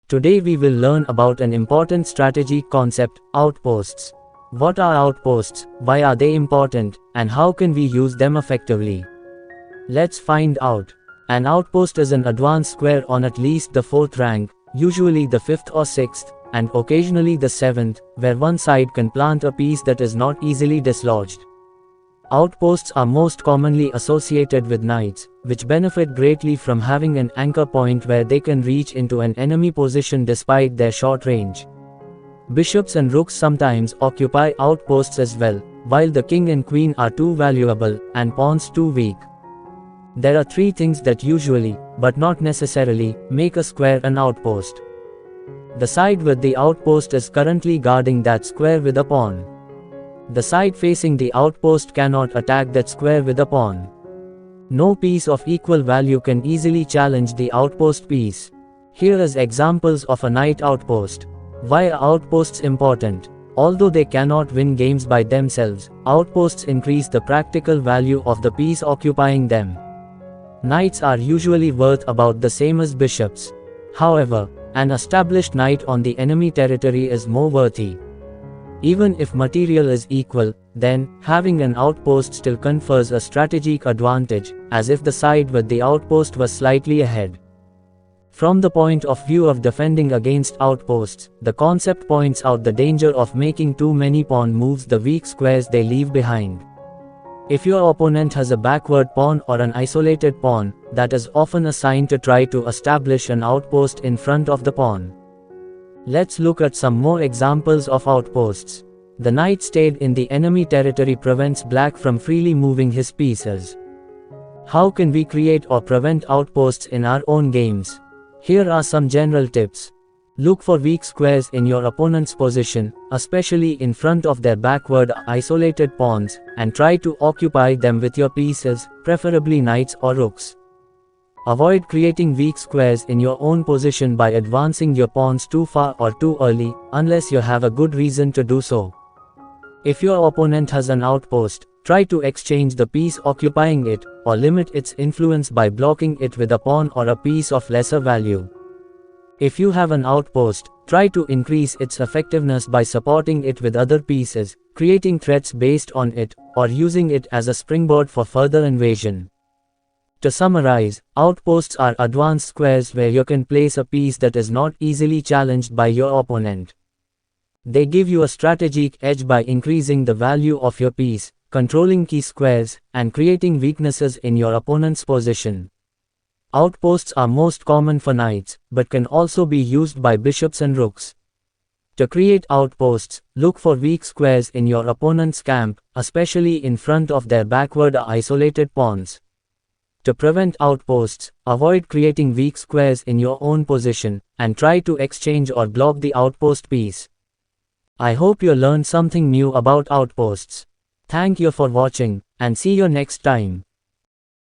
Today we will learn about an important strategy concept, outposts. What are outposts, why are they important, and how can we use them effectively? Let's find out. An outpost is an advanced square on at least the 4th rank, usually the 5th or 6th, and occasionally the 7th, where one side can plant a piece that is not easily dislodged. Outposts are most commonly associated with knights, which benefit greatly from having an anchor point where they can reach into an enemy position despite their short range. Bishops and rooks sometimes occupy outposts as well, while the king and queen are too valuable, and pawns too weak. There are three things that usually, but not necessarily, make a square an outpost. The side with the outpost is currently guarding that square with a pawn. The side facing the outpost cannot attack that square with a pawn. No piece of equal value can easily challenge the outpost piece. Here is examples of a knight outpost. Why are outposts important? Although they cannot win games by themselves, outposts increase the practical value of the piece occupying them. Knights are usually worth about the same as bishops. However, an established knight on the enemy territory is more worthy. Even if material is equal, then, having an outpost still confers a strategic advantage, as if the side with the outpost was slightly ahead. From the point of view of defending against outposts, the concept points out the danger of making too many pawn moves the weak squares they leave behind. If your opponent has a backward pawn or an isolated pawn, that is often a sign to try to establish an outpost in front of the pawn. Let's look at some more examples of outposts. The knight stayed in the enemy territory prevents black from freely moving his pieces. How can we create or prevent outposts in our own games? Here are some general tips. Look for weak squares in your opponent's position, especially in front of their backward isolated pawns, and try to occupy them with your pieces, preferably knights or rooks. Avoid creating weak squares in your own position by advancing your pawns too far or too early, unless you have a good reason to do so. If your opponent has an outpost, try to exchange the piece occupying it, or limit its influence by blocking it with a pawn or a piece of lesser value. If you have an outpost, try to increase its effectiveness by supporting it with other pieces, creating threats based on it, or using it as a springboard for further invasion. To summarize, outposts are advanced squares where you can place a piece that is not easily challenged by your opponent. They give you a strategic edge by increasing the value of your piece, controlling key squares, and creating weaknesses in your opponent's position. Outposts are most common for knights, but can also be used by bishops and rooks. To create outposts, look for weak squares in your opponent's camp, especially in front of their backward or isolated pawns. To prevent outposts, avoid creating weak squares in your own position, and try to exchange or block the outpost piece. I hope you learned something new about outposts. Thank you for watching, and see you next time.